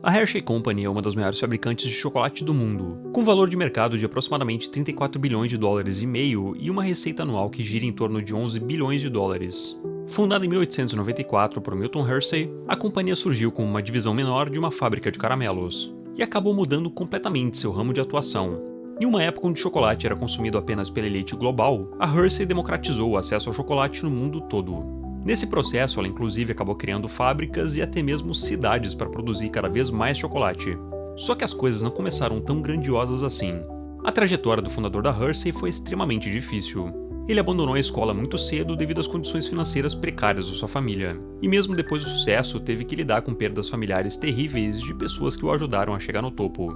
A Hershey Company é uma das maiores fabricantes de chocolate do mundo, com valor de mercado de aproximadamente 34 bilhões de dólares e meio e uma receita anual que gira em torno de 11 bilhões de dólares. Fundada em 1894 por Milton Hershey, a companhia surgiu como uma divisão menor de uma fábrica de caramelos, e acabou mudando completamente seu ramo de atuação. Em uma época onde chocolate era consumido apenas pela elite global, a Hershey democratizou o acesso ao chocolate no mundo todo. Nesse processo, ela inclusive acabou criando fábricas e até mesmo cidades para produzir cada vez mais chocolate. Só que as coisas não começaram tão grandiosas assim. A trajetória do fundador da Hershey foi extremamente difícil. Ele abandonou a escola muito cedo devido às condições financeiras precárias da sua família. E mesmo depois do sucesso, teve que lidar com perdas familiares terríveis de pessoas que o ajudaram a chegar no topo.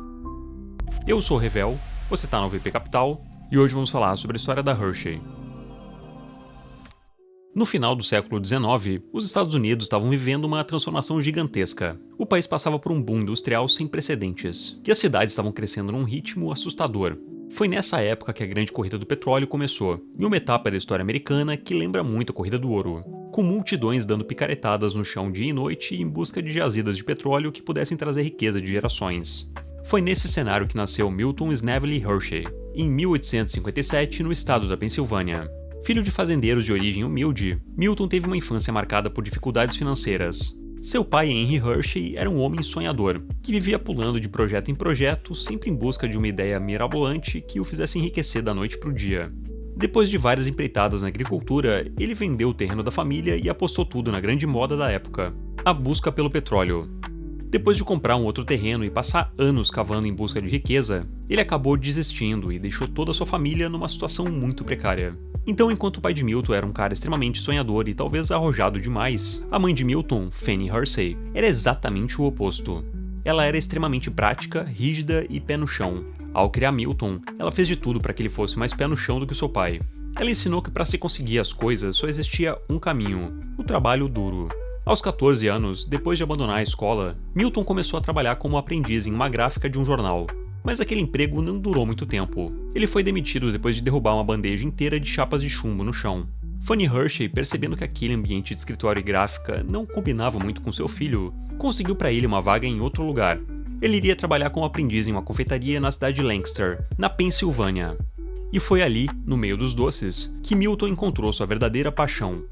Eu sou o Revel, você tá no VP Capital, e hoje vamos falar sobre a história da Hershey. No final do século XIX, os Estados Unidos estavam vivendo uma transformação gigantesca. O país passava por um boom industrial sem precedentes, e as cidades estavam crescendo num ritmo assustador. Foi nessa época que a grande corrida do petróleo começou, em uma etapa da história americana que lembra muito a corrida do ouro, com multidões dando picaretadas no chão dia e noite em busca de jazidas de petróleo que pudessem trazer riqueza de gerações. Foi nesse cenário que nasceu Milton Snavely Hershey, em 1857, no estado da Pensilvânia. Filho de fazendeiros de origem humilde, Milton teve uma infância marcada por dificuldades financeiras. Seu pai, Henry Hershey, era um homem sonhador, que vivia pulando de projeto em projeto, sempre em busca de uma ideia mirabolante que o fizesse enriquecer da noite para o dia. Depois de várias empreitadas na agricultura, ele vendeu o terreno da família e apostou tudo na grande moda da época, a busca pelo petróleo. Depois de comprar um outro terreno e passar anos cavando em busca de riqueza, ele acabou desistindo e deixou toda a sua família numa situação muito precária. Então, enquanto o pai de Milton era um cara extremamente sonhador e talvez arrojado demais, a mãe de Milton, Fannie Hershey, era exatamente o oposto. Ela era extremamente prática, rígida e pé no chão. Ao criar Milton, ela fez de tudo para que ele fosse mais pé no chão do que seu pai. Ela ensinou que para se conseguir as coisas só existia um caminho: o trabalho duro. Aos 14 anos, depois de abandonar a escola, Milton começou a trabalhar como aprendiz em uma gráfica de um jornal. Mas aquele emprego não durou muito tempo. Ele foi demitido depois de derrubar uma bandeja inteira de chapas de chumbo no chão. Fannie Hershey, percebendo que aquele ambiente de escritório e gráfica não combinava muito com seu filho, conseguiu para ele uma vaga em outro lugar. Ele iria trabalhar como aprendiz em uma confeitaria na cidade de Lancaster, na Pensilvânia. E foi ali, no meio dos doces, que Milton encontrou sua verdadeira paixão.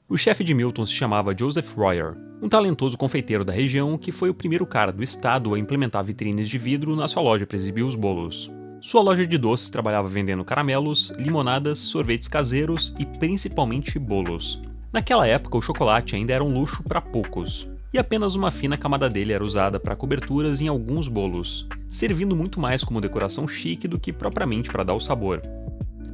O chefe de Milton se chamava Joseph Royer, um talentoso confeiteiro da região que foi o primeiro cara do estado a implementar vitrines de vidro na sua loja para exibir os bolos. Sua loja de doces trabalhava vendendo caramelos, limonadas, sorvetes caseiros e principalmente bolos. Naquela época, o chocolate ainda era um luxo para poucos, e apenas uma fina camada dele era usada para coberturas em alguns bolos, servindo muito mais como decoração chique do que propriamente para dar o sabor.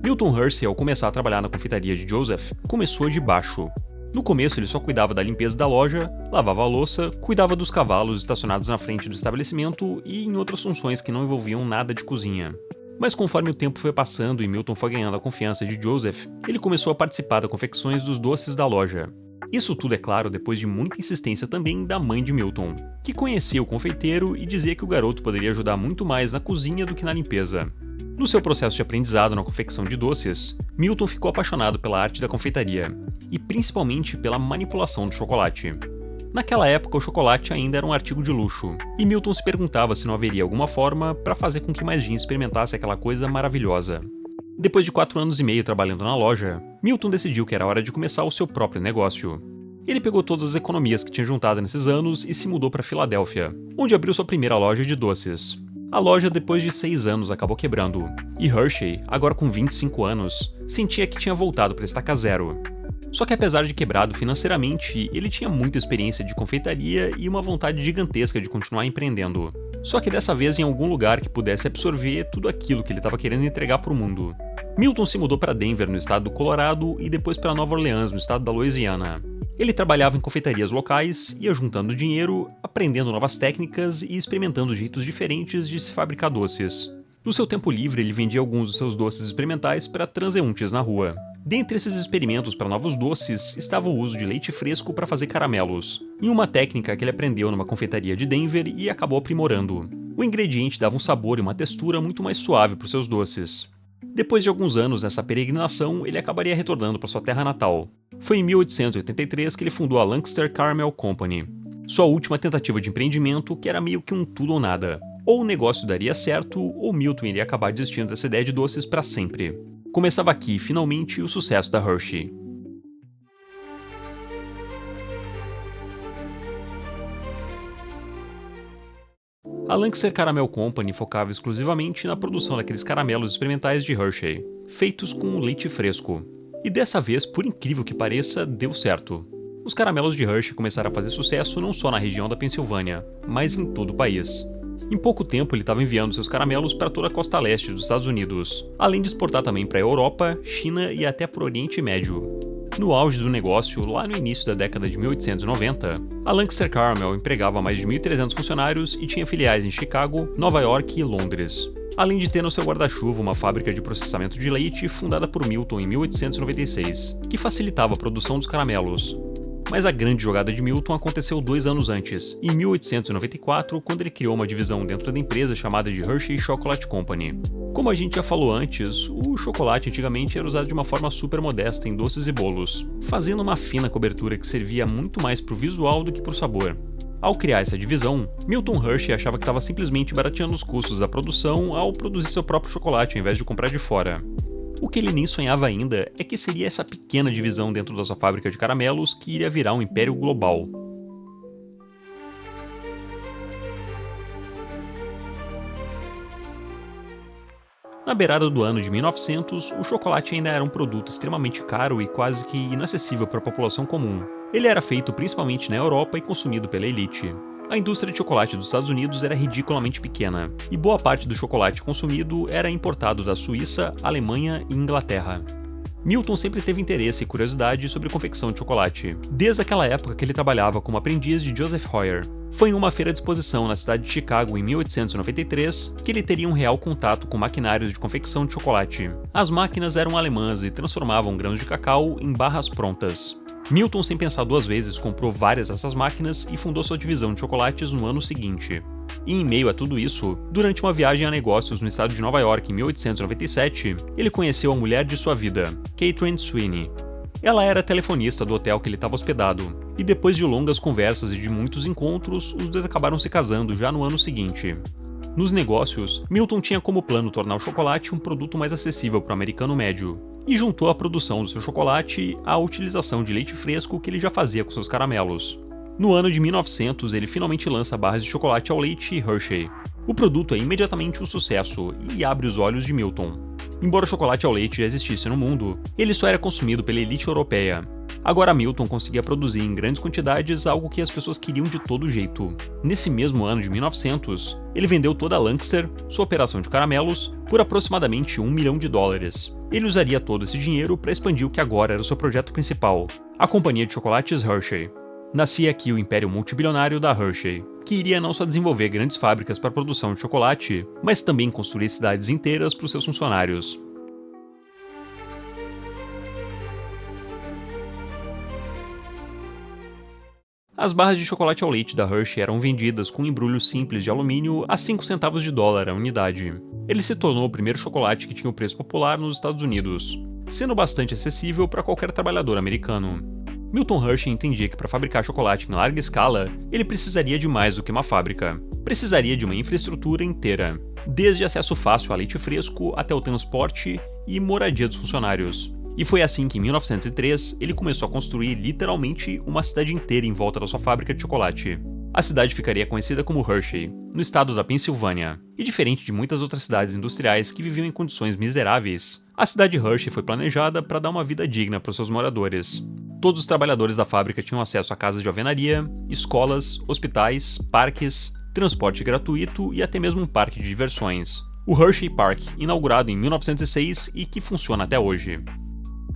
Milton Hershey, ao começar a trabalhar na confeitaria de Joseph, começou de baixo. No começo ele só cuidava da limpeza da loja, lavava a louça, cuidava dos cavalos estacionados na frente do estabelecimento e em outras funções que não envolviam nada de cozinha. Mas conforme o tempo foi passando e Milton foi ganhando a confiança de Joseph, ele começou a participar das confecções dos doces da loja. Isso tudo, é claro, depois de muita insistência também da mãe de Milton, que conhecia o confeiteiro e dizia que o garoto poderia ajudar muito mais na cozinha do que na limpeza. No seu processo de aprendizado na confecção de doces, Milton ficou apaixonado pela arte da confeitaria, e principalmente pela manipulação do chocolate. Naquela época, o chocolate ainda era um artigo de luxo, e Milton se perguntava se não haveria alguma forma para fazer com que mais gente experimentasse aquela coisa maravilhosa. Depois de 4 anos e meio trabalhando na loja, Milton decidiu que era hora de começar o seu próprio negócio. Ele pegou todas as economias que tinha juntado nesses anos e se mudou para Filadélfia, onde abriu sua primeira loja de doces. A loja, depois de 6 anos, acabou quebrando, e Hershey, agora com 25 anos, sentia que tinha voltado para estaca zero. Só que apesar de quebrado financeiramente, ele tinha muita experiência de confeitaria e uma vontade gigantesca de continuar empreendendo. Só que dessa vez em algum lugar que pudesse absorver tudo aquilo que ele estava querendo entregar para o mundo. Milton se mudou para Denver, no estado do Colorado, e depois para Nova Orleans, no estado da Louisiana. Ele trabalhava em confeitarias locais, ia juntando dinheiro, aprendendo novas técnicas e experimentando jeitos diferentes de se fabricar doces. No seu tempo livre, ele vendia alguns dos seus doces experimentais para transeuntes na rua. Dentre esses experimentos para novos doces estava o uso de leite fresco para fazer caramelos, em uma técnica que ele aprendeu numa confeitaria de Denver e acabou aprimorando. O ingrediente dava um sabor e uma textura muito mais suave para os seus doces. Depois de alguns anos nessa peregrinação, ele acabaria retornando para sua terra natal. Foi em 1883 que ele fundou a Lancaster Caramel Company, sua última tentativa de empreendimento, que era meio que um tudo ou nada. Ou o negócio daria certo, ou Milton iria acabar desistindo dessa ideia de doces para sempre. Começava aqui, finalmente, o sucesso da Hershey. A Lancaster Caramel Company focava exclusivamente na produção daqueles caramelos experimentais de Hershey, feitos com leite fresco. E dessa vez, por incrível que pareça, deu certo. Os caramelos de Hershey começaram a fazer sucesso não só na região da Pensilvânia, mas em todo o país. Em pouco tempo, ele estava enviando seus caramelos para toda a costa leste dos Estados Unidos, além de exportar também para a Europa, China e até para o Oriente Médio. No auge do negócio, lá no início da década de 1890, a Lancaster Caramel empregava mais de 1.300 funcionários e tinha filiais em Chicago, Nova York e Londres. Além de ter no seu guarda-chuva uma fábrica de processamento de leite fundada por Milton em 1896, que facilitava a produção dos caramelos. Mas a grande jogada de Milton aconteceu 2 anos antes, em 1894, quando ele criou uma divisão dentro da empresa chamada de Hershey Chocolate Company. Como a gente já falou antes, o chocolate antigamente era usado de uma forma super modesta em doces e bolos, fazendo uma fina cobertura que servia muito mais para o visual do que para o sabor. Ao criar essa divisão, Milton Hershey achava que estava simplesmente barateando os custos da produção ao produzir seu próprio chocolate ao invés de comprar de fora. O que ele nem sonhava ainda é que seria essa pequena divisão dentro da sua fábrica de caramelos que iria virar um império global. Na beirada do ano de 1900, o chocolate ainda era um produto extremamente caro e quase que inacessível para a população comum. Ele era feito principalmente na Europa e consumido pela elite. A indústria de chocolate dos Estados Unidos era ridiculamente pequena, e boa parte do chocolate consumido era importado da Suíça, Alemanha e Inglaterra. Milton sempre teve interesse e curiosidade sobre confecção de chocolate, desde aquela época que ele trabalhava como aprendiz de Joseph Royer. Foi em uma feira de exposição na cidade de Chicago em 1893 que ele teria um real contato com maquinários de confecção de chocolate. As máquinas eram alemãs e transformavam grãos de cacau em barras prontas. Milton, sem pensar 2 vezes, comprou várias dessas máquinas e fundou sua divisão de chocolates no ano seguinte. E em meio a tudo isso, durante uma viagem a negócios no estado de Nova York em 1897, ele conheceu a mulher de sua vida, Catherine Sweeney. Ela era telefonista do hotel que ele estava hospedado, e depois de longas conversas e de muitos encontros, os dois acabaram se casando já no ano seguinte. Nos negócios, Milton tinha como plano tornar o chocolate um produto mais acessível para o americano médio, e juntou a produção do seu chocolate à utilização de leite fresco que ele já fazia com seus caramelos. No ano de 1900, ele finalmente lança barras de chocolate ao leite Hershey. O produto é imediatamente um sucesso e abre os olhos de Milton. Embora o chocolate ao leite já existisse no mundo, ele só era consumido pela elite europeia. Agora Milton conseguia produzir em grandes quantidades algo que as pessoas queriam de todo jeito. Nesse mesmo ano de 1900, ele vendeu toda a Lancaster, sua operação de caramelos, por aproximadamente $1 milhão. Ele usaria todo esse dinheiro para expandir o que agora era o seu projeto principal, a companhia de chocolates Hershey. Nascia aqui o império multibilionário da Hershey, que iria não só desenvolver grandes fábricas para a produção de chocolate, mas também construir cidades inteiras para os seus funcionários. As barras de chocolate ao leite da Hershey eram vendidas com um embrulho simples de alumínio a 5 centavos de dólar a unidade. Ele se tornou o primeiro chocolate que tinha o preço popular nos Estados Unidos, sendo bastante acessível para qualquer trabalhador americano. Milton Hershey entendia que para fabricar chocolate em larga escala, ele precisaria de mais do que uma fábrica. Precisaria de uma infraestrutura inteira, desde acesso fácil a leite fresco até o transporte e moradia dos funcionários. E foi assim que em 1903 ele começou a construir literalmente uma cidade inteira em volta da sua fábrica de chocolate. A cidade ficaria conhecida como Hershey, no estado da Pensilvânia, e diferente de muitas outras cidades industriais que viviam em condições miseráveis, a cidade Hershey foi planejada para dar uma vida digna para seus moradores. Todos os trabalhadores da fábrica tinham acesso a casas de alvenaria, escolas, hospitais, parques, transporte gratuito e até mesmo um parque de diversões, o Hershey Park, inaugurado em 1906 e que funciona até hoje.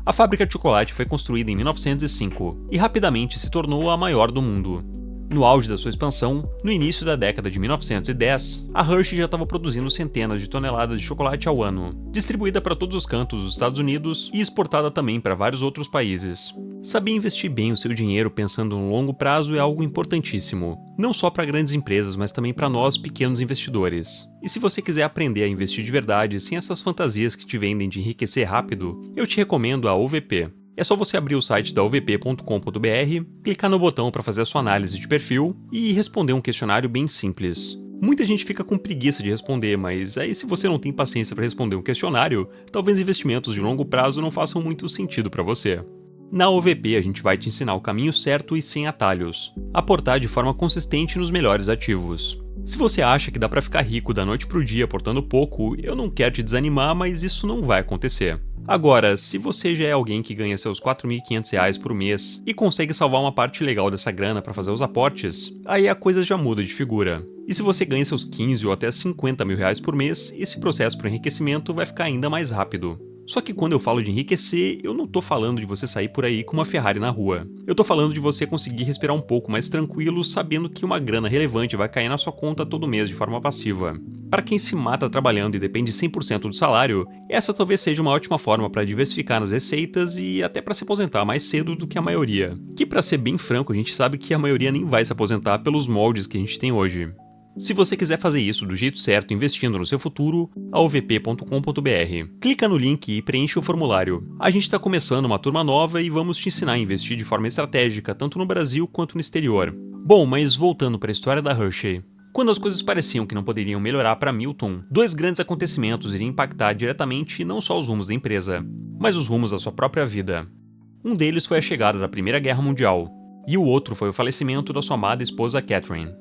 A fábrica de chocolate foi construída em 1905 e rapidamente se tornou a maior do mundo. No auge da sua expansão, no início da década de 1910, a Hershey já estava produzindo centenas de toneladas de chocolate ao ano, distribuída para todos os cantos dos Estados Unidos e exportada também para vários outros países. Saber investir bem o seu dinheiro pensando no longo prazo é algo importantíssimo, não só para grandes empresas, mas também para nós pequenos investidores. E se você quiser aprender a investir de verdade sem essas fantasias que te vendem de enriquecer rápido, eu te recomendo a OVP. É só você abrir o site da ovp.com.br, clicar no botão para fazer a sua análise de perfil e responder um questionário bem simples. Muita gente fica com preguiça de responder, mas aí se você não tem paciência para responder um questionário, talvez investimentos de longo prazo não façam muito sentido para você. Na OVP a gente vai te ensinar o caminho certo e sem atalhos, aportar de forma consistente nos melhores ativos. Se você acha que dá para ficar rico da noite pro dia aportando pouco, eu não quero te desanimar, mas isso não vai acontecer. Agora, se você já é alguém que ganha seus R$ 4.500 por mês e consegue salvar uma parte legal dessa grana para fazer os aportes, aí a coisa já muda de figura. E se você ganha seus 15 ou até 50 mil reais por mês, esse processo para enriquecimento vai ficar ainda mais rápido. Só que quando eu falo de enriquecer, eu não tô falando de você sair por aí com uma Ferrari na rua. Eu tô falando de você conseguir respirar um pouco mais tranquilo, sabendo que uma grana relevante vai cair na sua conta todo mês de forma passiva. Para quem se mata trabalhando e depende 100% do salário, essa talvez seja uma ótima forma para diversificar nas receitas e até para se aposentar mais cedo do que a maioria. Que, para ser bem franco, a gente sabe que a maioria nem vai se aposentar pelos moldes que a gente tem hoje. Se você quiser fazer isso do jeito certo investindo no seu futuro, ovp.com.br. Clica no link e preencha o formulário. A gente está começando uma turma nova e vamos te ensinar a investir de forma estratégica, tanto no Brasil quanto no exterior. Bom, mas voltando para a história da Hershey. Quando as coisas pareciam que não poderiam melhorar para Milton, dois grandes acontecimentos iriam impactar diretamente não só os rumos da empresa, mas os rumos da sua própria vida. Um deles foi a chegada da Primeira Guerra Mundial, e o outro foi o falecimento da sua amada esposa Catherine.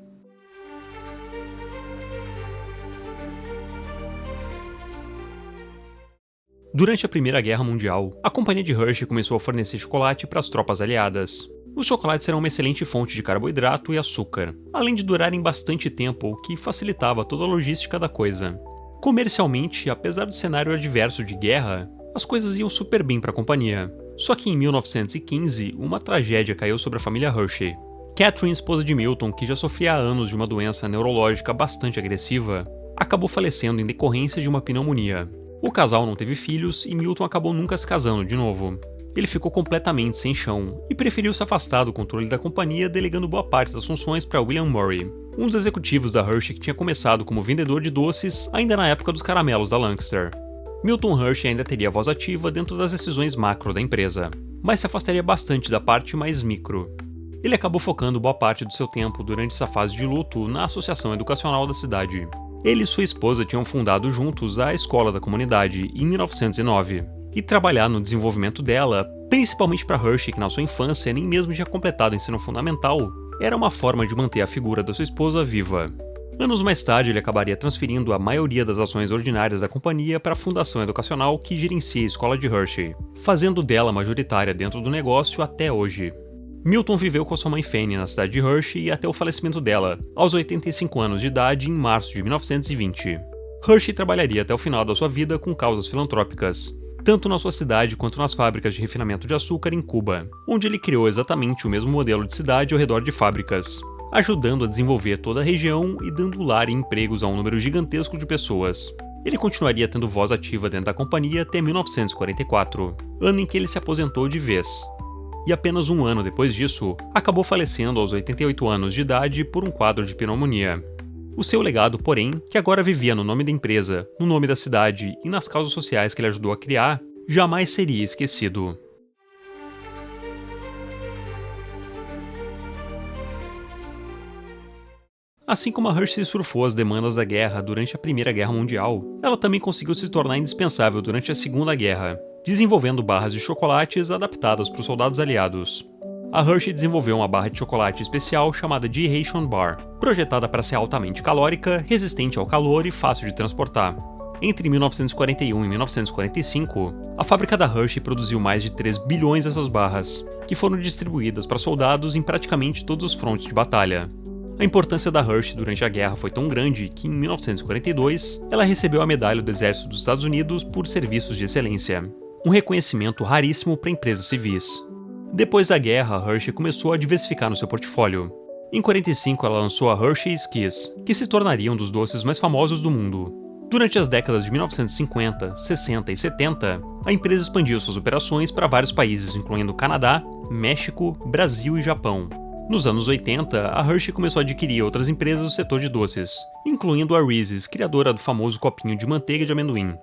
Durante a Primeira Guerra Mundial, a companhia de Hershey começou a fornecer chocolate para as tropas aliadas. Os chocolates eram uma excelente fonte de carboidrato e açúcar, além de durarem bastante tempo, o que facilitava toda a logística da coisa. Comercialmente, apesar do cenário adverso de guerra, as coisas iam super bem para a companhia. Só que em 1915, uma tragédia caiu sobre a família Hershey. Catherine, esposa de Milton, que já sofria há anos de uma doença neurológica bastante agressiva, acabou falecendo em decorrência de uma pneumonia. O casal não teve filhos e Milton acabou nunca se casando de novo. Ele ficou completamente sem chão e preferiu se afastar do controle da companhia, delegando boa parte das funções para William Murray, um dos executivos da Hershey que tinha começado como vendedor de doces ainda na época dos caramelos da Lancaster. Milton Hershey ainda teria voz ativa dentro das decisões macro da empresa, mas se afastaria bastante da parte mais micro. Ele acabou focando boa parte do seu tempo durante essa fase de luto na associação educacional da cidade. Ele e sua esposa tinham fundado juntos a Escola da Comunidade em 1909, e trabalhar no desenvolvimento dela, principalmente para Hershey, que na sua infância nem mesmo tinha completado o ensino fundamental, era uma forma de manter a figura da sua esposa viva. Anos mais tarde, ele acabaria transferindo a maioria das ações ordinárias da companhia para a fundação educacional que gerencia a Escola de Hershey, fazendo dela majoritária dentro do negócio até hoje. Milton viveu com a sua mãe Fanny na cidade de Hershey até o falecimento dela, aos 85 anos de idade, em março de 1920. Hershey trabalharia até o final da sua vida com causas filantrópicas, tanto na sua cidade quanto nas fábricas de refinamento de açúcar em Cuba, onde ele criou exatamente o mesmo modelo de cidade ao redor de fábricas, ajudando a desenvolver toda a região e dando lar e empregos a um número gigantesco de pessoas. Ele continuaria tendo voz ativa dentro da companhia até 1944, ano em que ele se aposentou de vez. E apenas um ano depois disso, acabou falecendo aos 88 anos de idade por um quadro de pneumonia. O seu legado, porém, que agora vivia no nome da empresa, no nome da cidade e nas causas sociais que ele ajudou a criar, jamais seria esquecido. Assim como a Hershey surfou as demandas da guerra durante a Primeira Guerra Mundial, ela também conseguiu se tornar indispensável durante a Segunda Guerra, desenvolvendo barras de chocolates adaptadas para os soldados aliados. A Hershey desenvolveu uma barra de chocolate especial chamada G-Ration Bar, projetada para ser altamente calórica, resistente ao calor e fácil de transportar. Entre 1941 e 1945, a fábrica da Hershey produziu mais de 3 bilhões dessas barras, que foram distribuídas para soldados em praticamente todos os frontes de batalha. A importância da Hershey durante a guerra foi tão grande que, em 1942, ela recebeu a Medalha do Exército dos Estados Unidos por serviços de excelência, um reconhecimento raríssimo para empresas civis. Depois da guerra, a Hershey começou a diversificar no seu portfólio. Em 1945, ela lançou a Hershey's Kiss, que se tornaria um dos doces mais famosos do mundo. Durante as décadas de 1950, 60 e 70, a empresa expandiu suas operações para vários países, incluindo Canadá, México, Brasil e Japão. Nos anos 80, a Hershey começou a adquirir outras empresas do setor de doces, incluindo a Reese's, criadora do famoso copinho de manteiga de amendoim.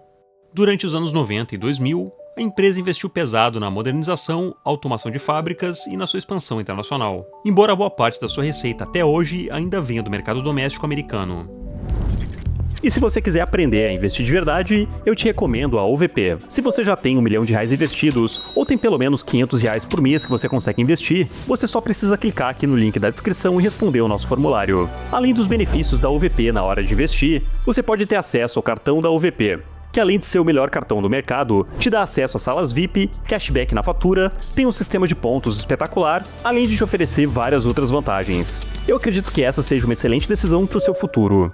Durante os anos 90 e 2000, a empresa investiu pesado na modernização, automação de fábricas e na sua expansão internacional, embora boa parte da sua receita até hoje ainda venha do mercado doméstico americano. E se você quiser aprender a investir de verdade, eu te recomendo a OVP. Se você já tem R$1 milhão investidos, ou tem pelo menos R$500 por mês que você consegue investir, você só precisa clicar aqui no link da descrição e responder o nosso formulário. Além dos benefícios da OVP na hora de investir, você pode ter acesso ao cartão da OVP, que além de ser o melhor cartão do mercado, te dá acesso a salas VIP, cashback na fatura, tem um sistema de pontos espetacular, além de te oferecer várias outras vantagens. Eu acredito que essa seja uma excelente decisão para o seu futuro.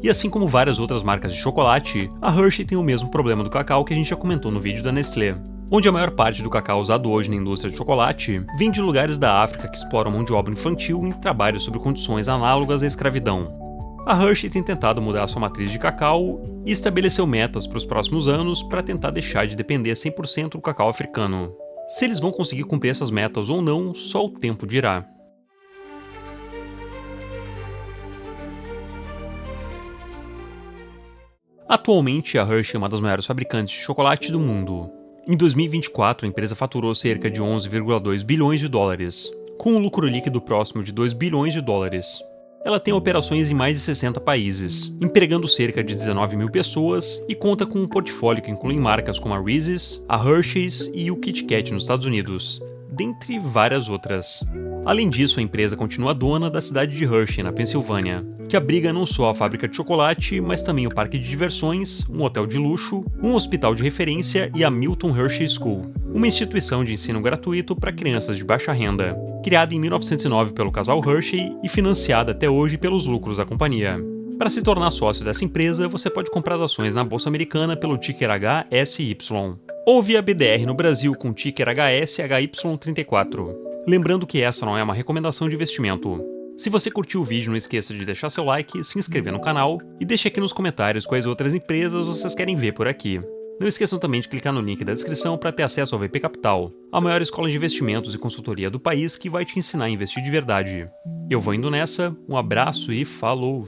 E assim como várias outras marcas de chocolate, a Hershey tem o mesmo problema do cacau que a gente já comentou no vídeo da Nestlé, onde a maior parte do cacau usado hoje na indústria de chocolate vem de lugares da África que exploram mão de obra infantil em trabalhos sob condições análogas à escravidão. A Hershey tem tentado mudar sua matriz de cacau e estabeleceu metas para os próximos anos para tentar deixar de depender 100% do cacau africano. Se eles vão conseguir cumprir essas metas ou não, só o tempo dirá. Atualmente, a Hershey é uma das maiores fabricantes de chocolate do mundo. Em 2024, a empresa faturou cerca de 11,2 bilhões de dólares, com um lucro líquido próximo de 2 bilhões de dólares. Ela tem operações em mais de 60 países, empregando cerca de 19 mil pessoas e conta com um portfólio que inclui marcas como a Reese's, a Hershey's e o Kit Kat nos Estados Unidos, dentre várias outras. Além disso, a empresa continua dona da cidade de Hershey, na Pensilvânia, que abriga não só a fábrica de chocolate, mas também o parque de diversões, um hotel de luxo, um hospital de referência e a Milton Hershey School, uma instituição de ensino gratuito para crianças de baixa renda, criada em 1909 pelo casal Hershey e financiada até hoje pelos lucros da companhia. Para se tornar sócio dessa empresa, você pode comprar as ações na Bolsa Americana pelo ticker HSY, ou via BDR no Brasil com ticker HSHY34. Lembrando que essa não é uma recomendação de investimento. Se você curtiu o vídeo, não esqueça de deixar seu like, se inscrever no canal e deixe aqui nos comentários quais outras empresas vocês querem ver por aqui. Não esqueçam também de clicar no link da descrição para ter acesso ao VP Capital, a maior escola de investimentos e consultoria do país que vai te ensinar a investir de verdade. Eu vou indo nessa, um abraço e falou!